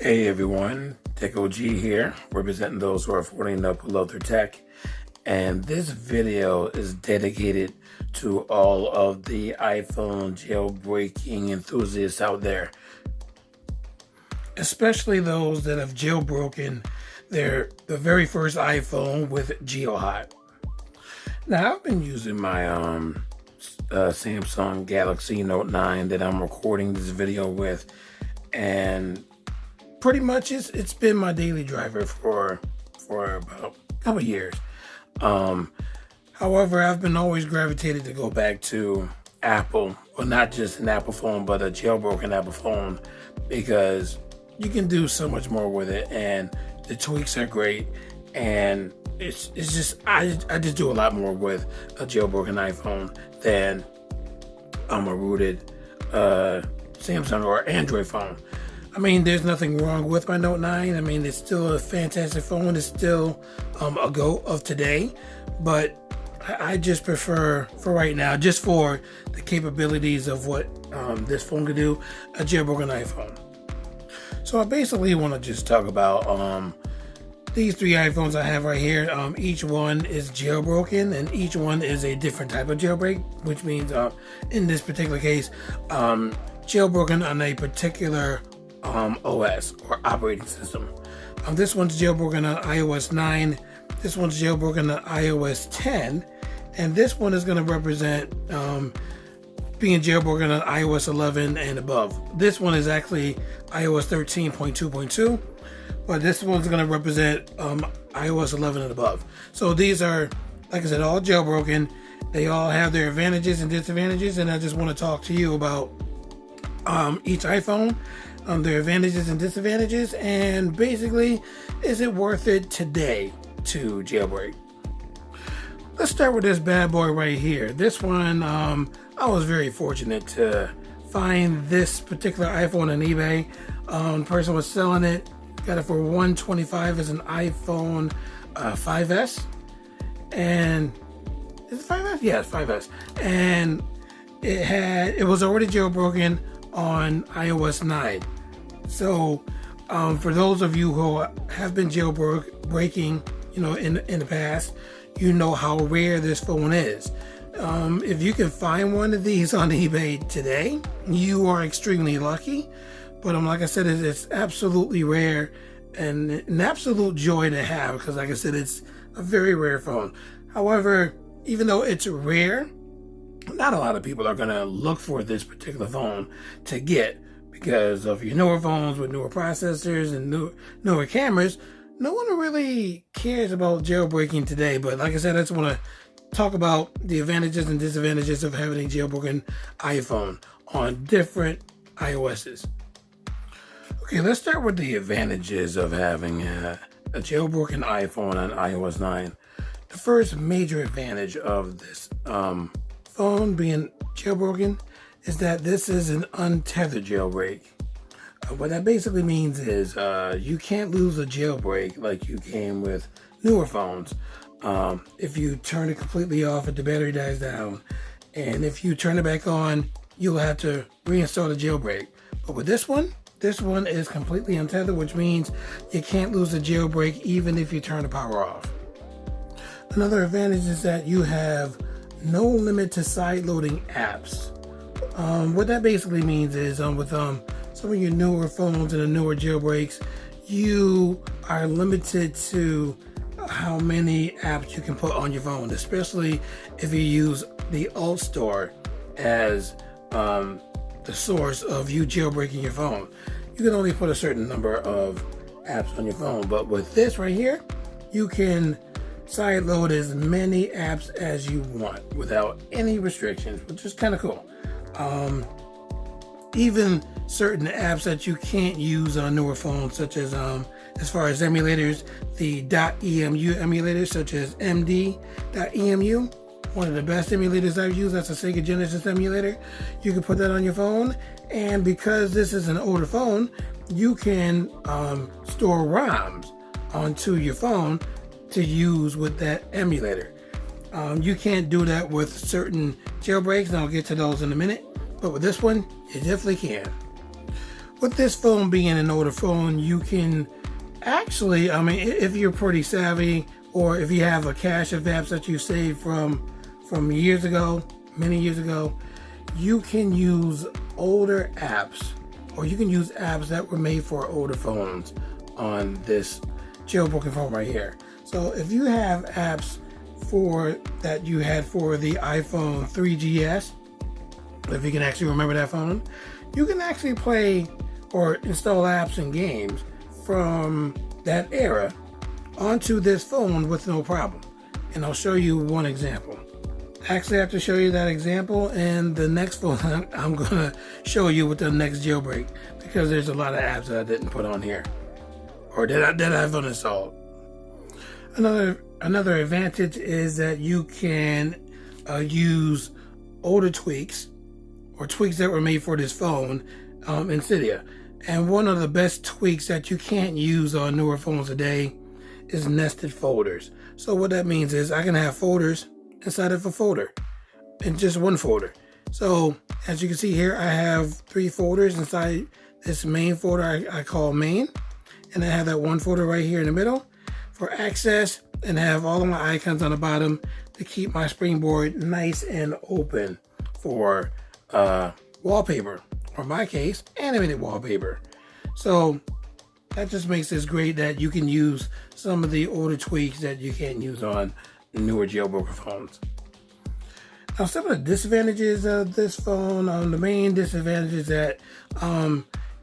Hey everyone, Tech OG here, representing those who are affording up who love their tech. And this video is dedicated to all of the iPhone jailbreaking enthusiasts out there, especially those that have jailbroken the very first iPhone with GeoHot. Now, I've been using my Samsung Galaxy Note 9 that I'm recording this video with, and pretty much it's been my daily driver for about a couple years. However, I've been always gravitated to go back to Apple, well, not just an Apple phone, but a jailbroken Apple phone, because you can do so much more with it, and the tweaks are great, and it's just I just do a lot more with a jailbroken iPhone than a rooted Samsung or Android phone. I mean, there's nothing wrong with my Note 9. I mean, it's still a fantastic phone. It's still a go of today, but I just prefer, for right now, just for the capabilities of what this phone could do, a jailbroken iPhone. So I basically want to just talk about these three iPhones I have right here. Each one is jailbroken, and each one is a different type of jailbreak, which means in this particular case, jailbroken on a particular OS or operating system. This one's jailbroken on iOS 9, this one's jailbroken on iOS 10, and this one is going to represent being jailbroken on iOS 11 and above. This one is actually iOS 13.2.2, but this one's going to represent iOS 11 and above. So these are, like I said, all jailbroken. They all have their advantages and disadvantages, and I just want to talk to you about each iPhone, their advantages and disadvantages, and basically, is it worth it today to jailbreak? Let's start with this bad boy right here. This one, I was very fortunate to find this particular iPhone on eBay. The person was selling it, got it for $125 as an iPhone 5S, and is it 5S? Yeah, it's 5S, and it was already jailbroken on iOS 9. So for those of you who have been jailbreaking, in the past, you know how rare this phone is. If you can find one of these on eBay today, you are extremely lucky. But like I said, it's absolutely rare and an absolute joy to have, because like I said, it's a very rare phone. However, even though it's rare, not a lot of people are going to look for this particular phone to get, because of your newer phones with newer processors and newer cameras. No one really cares about jailbreaking today. But like I said, I just want to talk about the advantages and disadvantages of having a jailbroken iPhone on different iOSs. Okay, let's start with the advantages of having a jailbroken iPhone on iOS 9. The first major advantage of this phone being jailbroken is that this is an untethered jailbreak. What that basically means is you can't lose a jailbreak like you can with newer phones. If you turn it completely off, if the battery dies down, and if you turn it back on, you'll have to reinstall the jailbreak. But with this one is completely untethered, which means you can't lose a jailbreak even if you turn the power off. Another advantage is that you have no limit to sideloading apps. What that basically means is with some of your newer phones and the newer jailbreaks, you are limited to how many apps you can put on your phone, especially if you use the Alt Store as the source of you jailbreaking your phone. You can only put a certain number of apps on your phone, but with this right here, you can sideload as many apps as you want without any restrictions, which is kind of cool. Even certain apps that you can't use on newer phones, such as far as emulators, the .emu emulators, such as MD.emu, one of the best emulators I've used. That's a Sega Genesis emulator. You can put that on your phone, and because this is an older phone, you can store ROMs onto your phone to use with that emulator. You can't do that with certain jailbreaks, and I'll get to those in a minute, but with this one, you definitely can. with this phone being an older phone, you can actually, I mean, if you're pretty savvy, or if you have a cache of apps that you saved from years ago, many years ago, you can use older apps, or you can use apps that were made for older phones on this jailbroken phone right here. So if you have apps that you had for the iPhone 3GS, if you can actually remember that phone, you can actually play or install apps and games from that era onto this phone with no problem. And I'll show you one example. Actually, I have to show you that example in the next phone I'm gonna show you with the next jailbreak, because there's a lot of apps that I didn't put on here, or that I've uninstalled. Another advantage is that you can use older tweaks, or tweaks that were made for this phone in Cydia. And one of the best tweaks that you can't use on newer phones today is nested folders. So what that means is I can have folders inside of a folder, in just one folder. So as you can see here, I have 3 folders inside this main folder I call main, and I have that one folder right here in the middle for access, and have all of my icons on the bottom to keep my springboard nice and open for wallpaper, or in my case, animated wallpaper. So that just makes this great that you can use some of the older tweaks that you can't use on newer jailbroken phones. Now, some of the disadvantages of this phone, the main disadvantage is that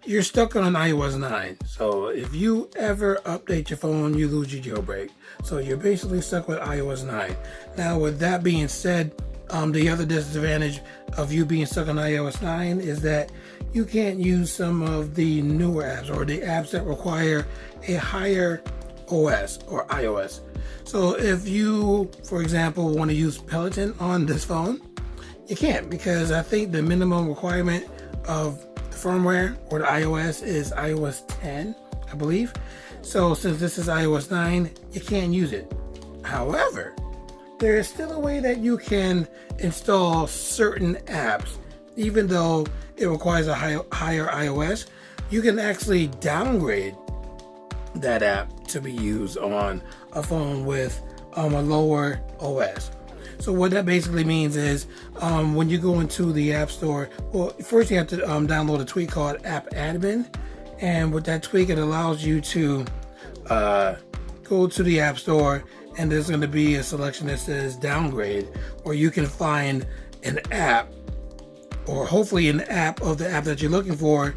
you're stuck on iOS 9. So if you ever update your phone, you lose your jailbreak. So you're basically stuck with iOS 9. Now, with that being said, the other disadvantage of you being stuck on iOS 9 is that you can't use some of the newer apps, or the apps that require a higher OS or iOS. So if you, for example, want to use Peloton on this phone, you can't, because I think the minimum requirement of the firmware or the iOS is iOS 10, I believe. So since this is iOS 9, you can't use it. However, there is still a way that you can install certain apps, even though it requires a higher iOS. You can actually downgrade that app to be used on a phone with a lower OS. So what that basically means is when you go into the App Store, well, first you have to download a tweak called AppAdmin, and with that tweak, it allows you to go to the App Store, and there's going to be a selection that says downgrade, where you can find an app, or hopefully an app of the app that you're looking for,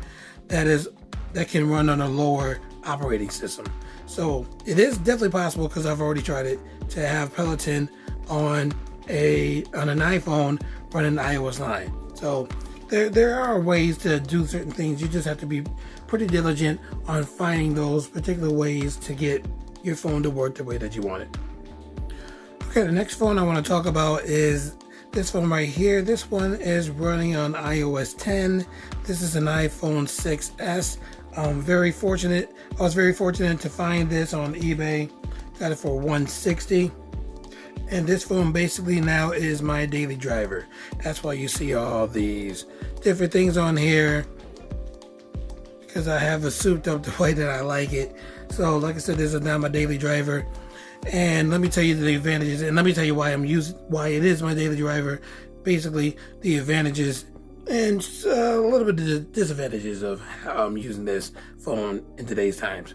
that can run on a lower operating system. So it is definitely possible, because I've already tried it, to have Peloton on an iPhone running iOS 9. So there are ways to do certain things. You just have to be pretty diligent on finding those particular ways to get your phone to work the way that you want it. Okay, the next phone I want to talk about is this phone right here. This one is running on iOS 10. This is an iPhone 6s. I was very fortunate to find this on eBay. Got it for $160. And this phone basically now is my daily driver. That's why you see all these different things on here, because I have it souped up the way that I like it. So like I said, this is now my daily driver. And let me tell you the advantages, and let me tell you why it is my daily driver. Basically, the advantages and a little bit of the disadvantages of how I'm using this phone in today's times.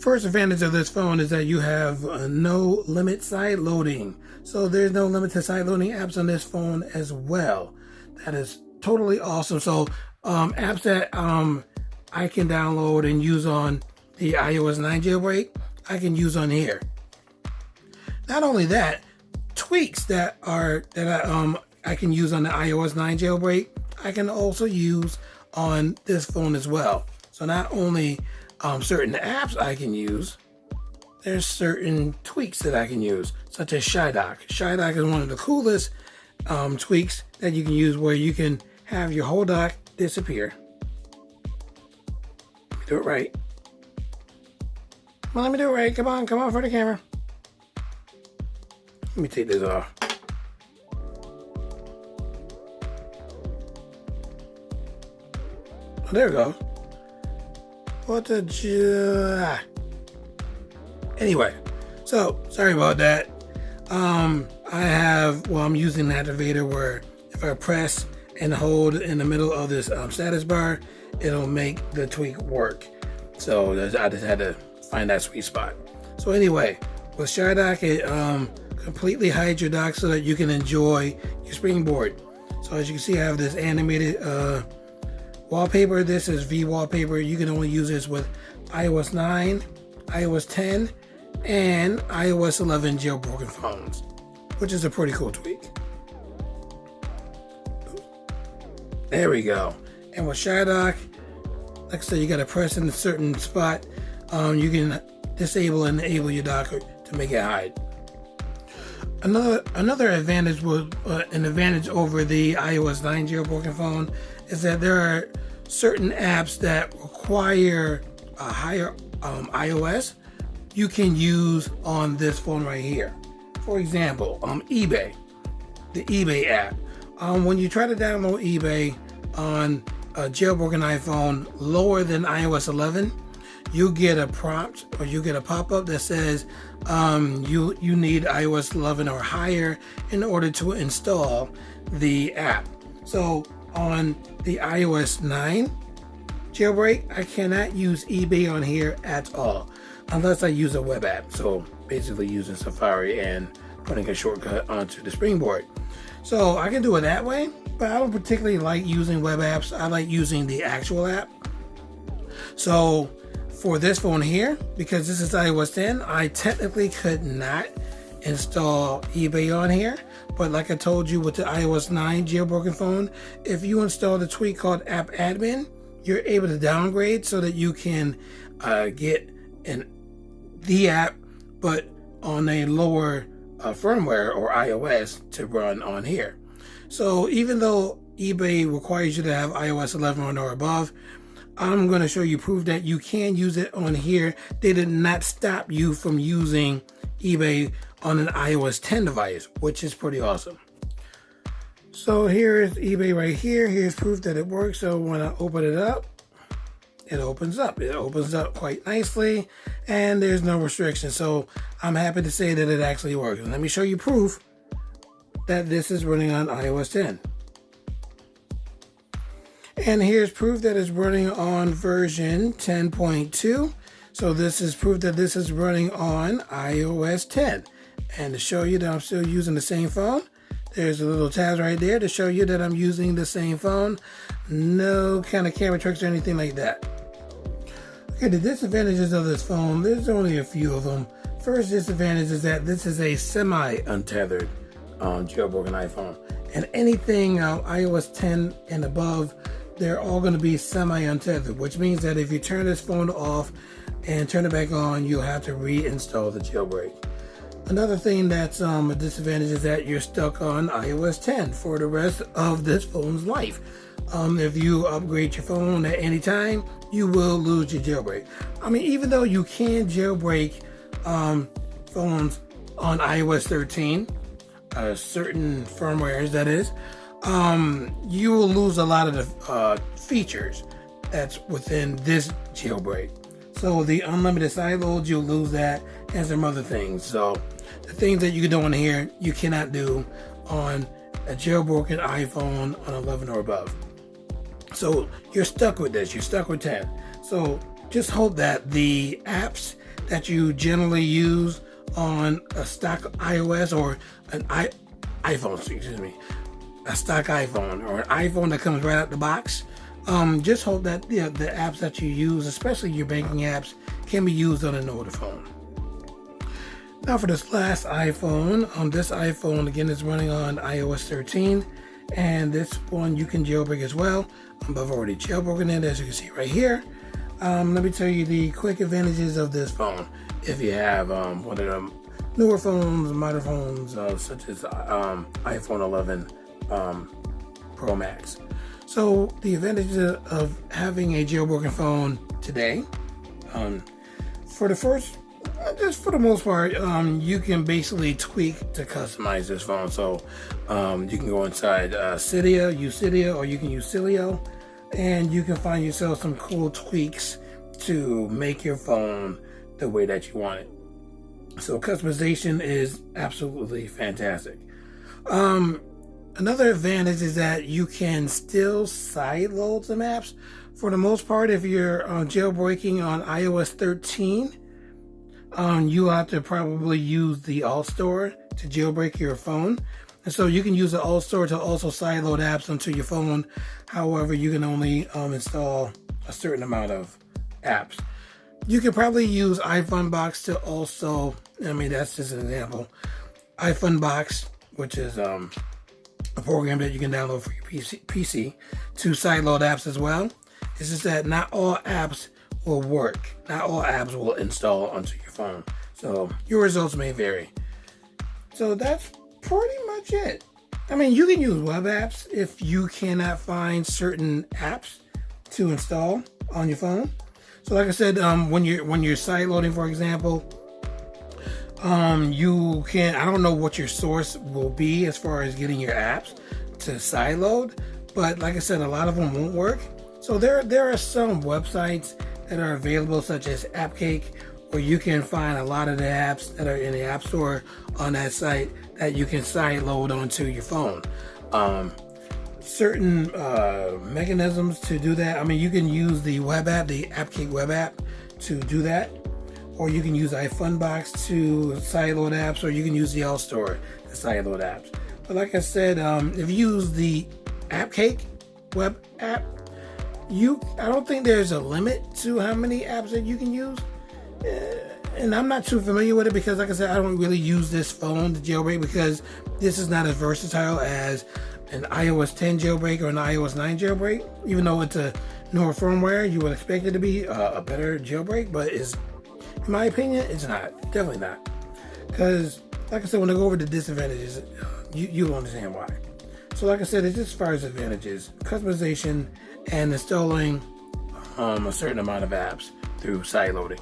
First advantage of this phone is that you have no limit side loading. So there's no limit to side loading apps on this phone as well. That is totally awesome. So apps that I can download and use on the iOS 9 jailbreak, I can use on here. Not only that, tweaks that I can use on the iOS 9 jailbreak, I can also use on this phone as well. So not only certain apps I can use, there's certain tweaks that I can use, such as Shydock. Shydock is one of the coolest tweaks that you can use, where you can have your whole dock disappear. Do it right. Well, let me do it right. Come on for the camera. Let me take this off. Oh, there we go. What the anyway, so sorry about that. I'm using an activator where if I press and hold in the middle of this status bar, it'll make the tweak work. So I just had to find that sweet spot. So anyway, with Shydock, it completely hides your dock so that you can enjoy your springboard. So as you can see, I have this animated wallpaper. This is V wallpaper. You can only use this with iOS 9, iOS 10, and iOS 11 jailbroken phones, which is a pretty cool tweak. There we go. And with Shydock, like I said, you got to press in a certain spot. You can disable and enable your dock to make it hide. Another advantage an advantage over the iOS 9 jailbroken phone is that there are certain apps that require a higher iOS you can use on this phone right here. For example, eBay, the eBay app. When you try to download eBay on a jailbroken iPhone lower than iOS 11, you get a prompt or you get a pop-up that says you need iOS 11 or higher in order to install the app. So on the iOS 9 jailbreak, I cannot use eBay on here at all unless I use a web app. So basically using Safari and putting a shortcut onto the springboard. So I can do it that way, but I don't particularly like using web apps. I like using the actual app. So for this phone here, because this is iOS 10, I technically could not install eBay on here. But like I told you with the iOS 9 jailbroken phone, if you install the tweak called AppAdmin, you're able to downgrade so that you can get the app, but on a lower firmware or iOS to run on here. So even though eBay requires you to have iOS 11 or above, I'm going to show you proof that you can use it on here. They did not stop you from using eBay on an iOS 10 device, which is pretty awesome. So here is eBay right here. Here's proof that it works. So when I open it up, it opens up. It opens up quite nicely, and there's no restriction. So I'm happy to say that it actually works. And let me show you proof that this is running on iOS 10. And here's proof that it's running on version 10.2. So this is proof that this is running on iOS 10. And to show you that I'm still using the same phone, there's a little tab right there to show you that I'm using the same phone. No kind of camera tricks or anything like that. Okay, the disadvantages of this phone, there's only a few of them. First disadvantage is that this is a semi-untethered jailbroken iPhone. And anything iOS 10 and above, they're all going to be semi-untethered, which means that if you turn this phone off and turn it back on, you'll have to reinstall the jailbreak. Another thing that's a disadvantage is that you're stuck on iOS 10 for the rest of this phone's life. If you upgrade your phone at any time, you will lose your jailbreak. I mean, even though you can jailbreak phones on iOS 13, certain firmwares that is, you will lose a lot of the features that's within this jailbreak. So the unlimited sideloads, you'll lose that, and some other things. So the things that you can do on here, you cannot do on a jailbroken iPhone on 11 or above. So you're stuck with this. You're stuck with 10. So just hope that the apps that you generally use on a stock iOS or an iPhone, a stock iPhone or an iPhone that comes right out the box, just hope that the apps that you use, especially your banking apps, can be used on an older phone. Now for this last iPhone, this iPhone again is running on iOS 13, and this one you can jailbreak as well. I've already jailbroken it, as you can see right here. Let me tell you the quick advantages of this phone. If you have one of them newer phones, modern phones, such as iPhone 11 Pro Max. So the advantages of having a jailbroken phone today, for the most part, you can basically tweak to customize this phone. So you can go inside Cydia, use Cydia, or you can use Cilio. and you can find yourself some cool tweaks to make your phone the way that you want it. So customization is absolutely fantastic. Another advantage is that you can still sideload some apps. For the most part, if you're jailbreaking on iOS 13, you have to probably use the Alt Store to jailbreak your phone. And so you can use the Alt Store to also sideload apps onto your phone. However, you can only install a certain amount of apps. You can probably use iFunbox to also, that's just an example. iFunbox, which is a program that you can download for your PC to sideload apps as well. It's just that not all apps will work. Not all apps will install onto your phone. So your results may vary. So that's pretty much it. You can use web apps if you cannot find certain apps to install on your phone. So like I said, when you're sideloading, for example, you can, I don't know what your source will be as far as getting your apps to sideload, but like I said, a lot of them won't work. So there are some websites that are available, such as AppCake, where you can find a lot of the apps that are in the App Store on that site that you can sideload onto your phone. Certain mechanisms to do that. You can use the web app, the AppCake web app, to do that, or you can use iFunbox to sideload apps, or you can use the Alt Store to sideload apps. But like I said, if you use the AppCake web app, I don't think there's a limit to how many apps that you can use. And I'm not too familiar with it because, like I said, I don't really use this phone to jailbreak because this is not as versatile as an iOS 10 jailbreak or an iOS 9 jailbreak. Even though it's a newer firmware, you would expect it to be a better jailbreak, but in my opinion, it's not. Definitely not. Because, like I said, when I go over the disadvantages, you'll understand why. So, like I said, it's just as far as advantages, customization, and installing a certain amount of apps through sideloading.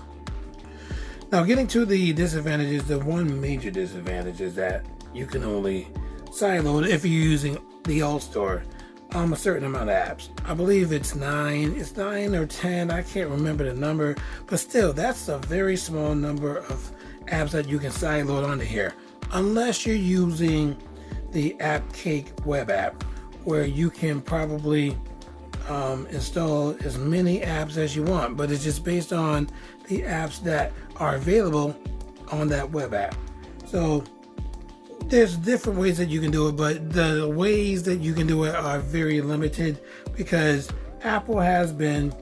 Now, getting to the disadvantages, the one major disadvantage is that you can only sideload if you're using the Alt Store a certain amount of apps. I believe it's 9 or 10, I can't remember the number, but still, that's a very small number of apps that you can sideload onto here, unless you're using the AppCake web app, where you can probably install as many apps as you want, but it's just based on the apps that are available on that web app. So there's different ways that you can do it, but the ways that you can do it are very limited because Apple has been,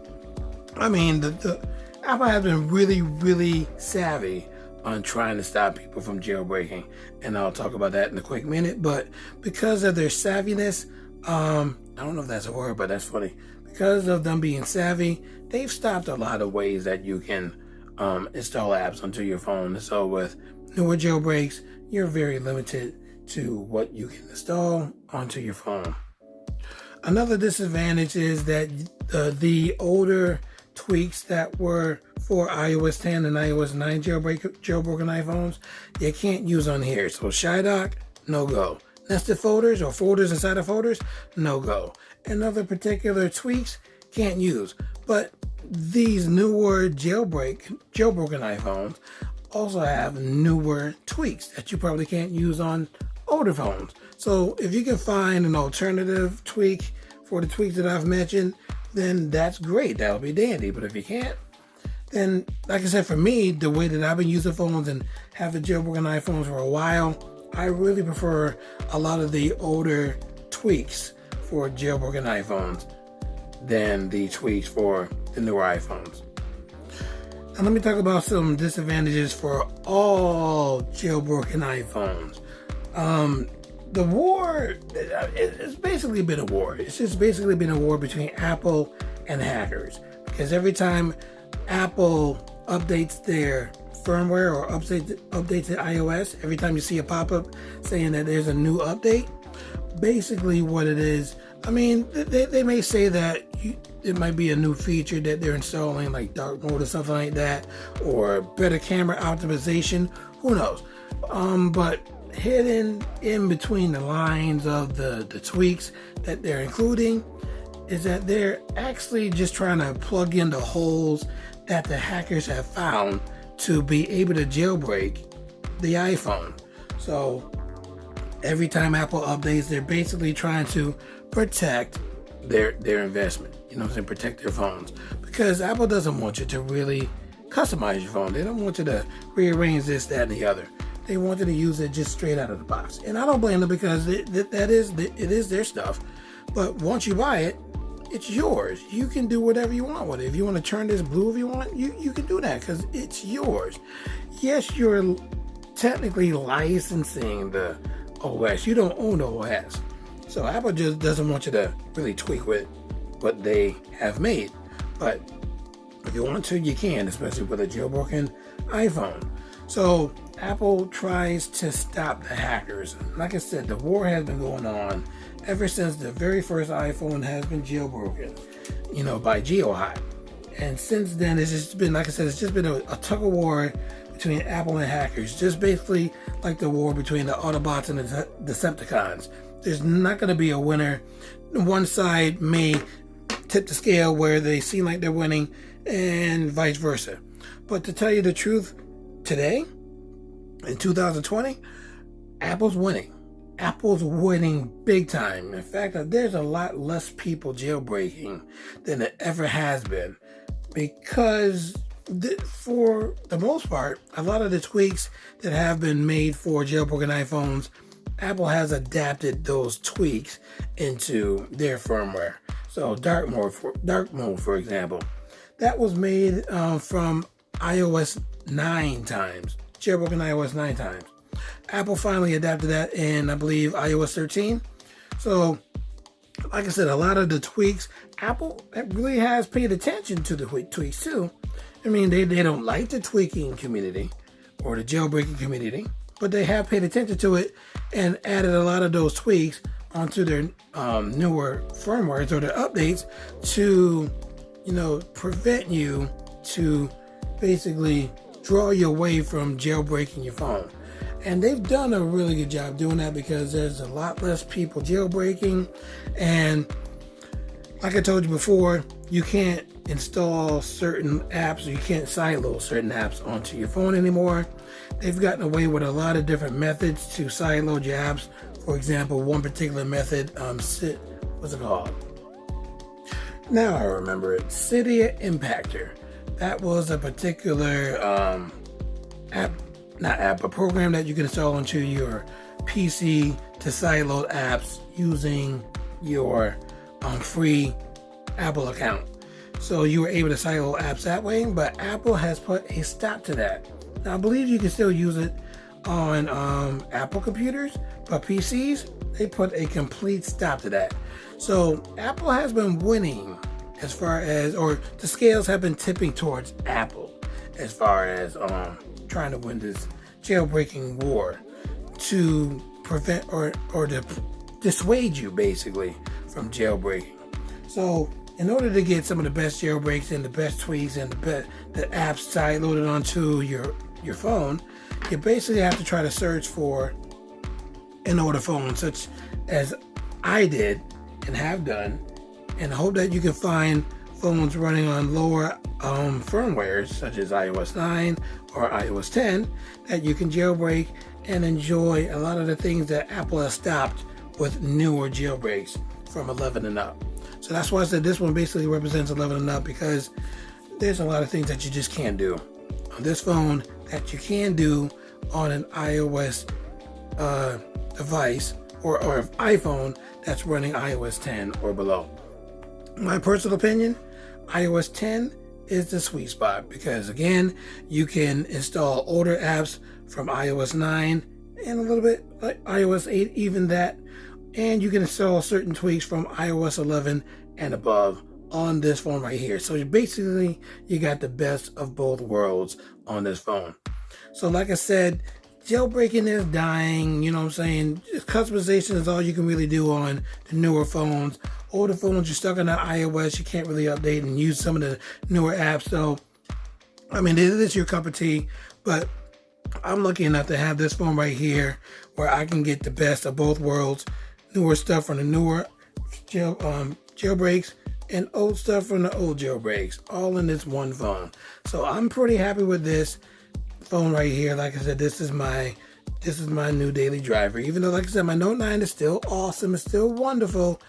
Apple has been really, really savvy on trying to stop people from jailbreaking, and I'll talk about that in a quick minute. But because of their savviness, I don't know if that's a word, but that's funny. Because of them being savvy, they've stopped a lot of ways that you can install apps onto your phone. So with newer jailbreaks, you're very limited to what you can install onto your phone. Another disadvantage is that the older tweaks that were for iOS 10 and iOS 9 jailbroken iPhones, you can't use on here. So Shydock, no go. Nested folders or folders inside of folders, no go. And other particular tweaks, can't use. But these newer jailbroken iPhones also have newer tweaks that you probably can't use on older phones. So if you can find an alternative tweak for the tweaks that I've mentioned, then that's great. That'll be dandy. But if you can't, then like I said, for me, the way that I've been using phones and have the jailbroken iPhones for a while, I really prefer a lot of the older tweaks for jailbroken iPhones than the tweaks for the newer iPhones. Now let me talk about some disadvantages for all jailbroken iPhones. The war, it's basically been a war. It's just basically been a war between Apple and hackers. Because every time Apple updates their firmware or updates the iOS, every time you see a pop-up saying that there's a new update, basically what it is, they may say that it might be a new feature that they're installing, like dark mode or something like that, or better camera optimization, who knows. But hidden in between the lines of the tweaks that they're including is that they're actually just trying to plug in the holes that the hackers have found to be able to jailbreak the iPhone. So every time Apple updates, they're basically trying to protect their investment. You know what I'm saying? Protect their phones. Because Apple doesn't want you to really customize your phone. They don't want you to rearrange this, that, and the other. They want you to use it just straight out of the box. And I don't blame them, because it is their stuff. But once you buy it, it's yours. You can do whatever you want with it. If you want to turn this blue if you want, you can do that, because it's yours. Yes, you're technically licensing the OS. You don't own the OS. So Apple just doesn't want you to really tweak with what they have made. But if you want to, you can, especially with a jailbroken iPhone. So Apple tries to stop the hackers. Like I said, the war has been going on ever since the very first iPhone has been jailbroken, by GeoHot. And since then, it's just been, like I said, it's just been a tug of war between Apple and hackers. Just basically like the war between the Autobots and the Decepticons. There's not going to be a winner. One side may tip the scale where they seem like they're winning, and vice versa. But to tell you the truth, today, in 2020, Apple's winning. Apple's winning big time. In fact, there's a lot less people jailbreaking than it ever has been, because for the most part, a lot of the tweaks that have been made for jailbroken iPhones, Apple has adapted those tweaks into their firmware. So dark mode, for example, that was made from iOS 9 times, jailbroken iOS 9 times. Apple finally adapted that in, I believe, iOS 13. So, like I said, a lot of the tweaks, Apple really has paid attention to the tweaks too. I mean, they don't like the tweaking community or the jailbreaking community, but they have paid attention to it and added a lot of those tweaks onto their newer firmwares or their updates to, prevent you to basically draw you away from jailbreaking your phone. And they've done a really good job doing that, because there's a lot less people jailbreaking. And like I told you before, you can't install certain apps, or you can't sideload certain apps onto your phone anymore. They've gotten away with a lot of different methods to sideload your apps. For example, one particular method, what's it called? Now I remember it. Cydia Impactor. That was a particular a program that you can install onto your PC to sideload apps using your free Apple account. So you were able to sideload apps that way, but Apple has put a stop to that. Now I believe you can still use it on Apple computers, but PCs, they put a complete stop to that. So Apple has been winning as far as, or the scales have been tipping towards Apple as far as trying to win this jailbreaking war to prevent or to dissuade you basically from jailbreaking. So in order to get some of the best jailbreaks and the best tweaks and the apps sideloaded onto your phone, you basically have to try to search for an older phone, such as I did and have done, and hope that you can find phones running on lower firmwares such as iOS 9 or iOS 10 that you can jailbreak and enjoy a lot of the things that Apple has stopped with newer jailbreaks from 11 and up. So that's why I said this one basically represents 11 and up, because there's a lot of things that you just can't do on this phone that you can do on an iOS device or iPhone that's running iOS 10 or below. My personal opinion, iOS 10 is the sweet spot, because again, you can install older apps from iOS 9 and a little bit like iOS 8, even that, and you can install certain tweaks from iOS 11 and above on this phone right here. So basically, you got the best of both worlds on this phone. So like I said, jailbreaking is dying, you know what I'm saying? Customization is all you can really do on the newer phones. Older phones, you're stuck on the iOS, you can't really update and use some of the newer apps. So, I mean, this is your cup of tea, but I'm lucky enough to have this phone right here where I can get the best of both worlds. Newer stuff from the newer jailbreaks and old stuff from the old jailbreaks, all in this one phone. So I'm pretty happy with this phone right here. Like I said, this is my new daily driver. Even though, like I said, my Note 9 is still awesome, it's still wonderful,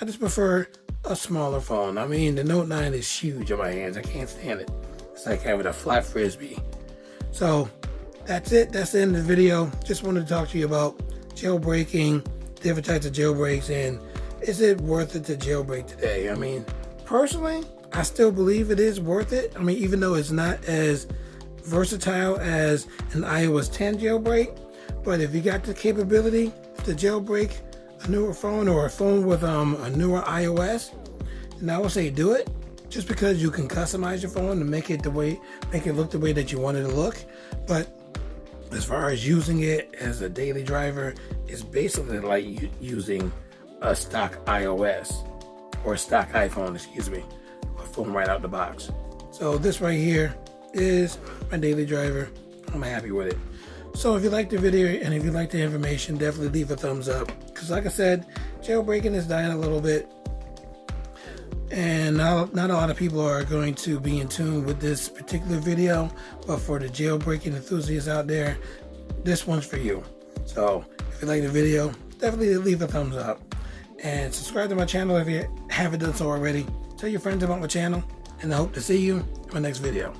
I just prefer a smaller phone. I mean, the Note 9 is huge on my hands. I can't stand it. It's like having a flat frisbee. So that's it. That's the end of the video. Just wanted to talk to you about jailbreaking, different types of jailbreaks, and is it worth it to jailbreak today? I mean, personally, I still believe it is worth it. I mean, even though it's not as versatile as an iOS 10 jailbreak, but if you got the capability to jailbreak a newer phone or a phone with a newer iOS, then I would say do it. Just because you can customize your phone to make it look the way that you want it to look. But as far as using it as a daily driver, it's basically like using a stock iOS or a stock iPhone, a phone right out the box. So this right here is my daily driver. I'm happy with it. So if you liked the video and if you liked the information, definitely leave a thumbs up, because like I said, jailbreaking is dying a little bit, and not a lot of people are going to be in tune with this particular video. But for the jailbreaking enthusiasts out there, this one's for you. So if you like the video, definitely leave a thumbs up and subscribe to my channel if you haven't done so already. Tell your friends about my channel, and I hope to see you in my next video.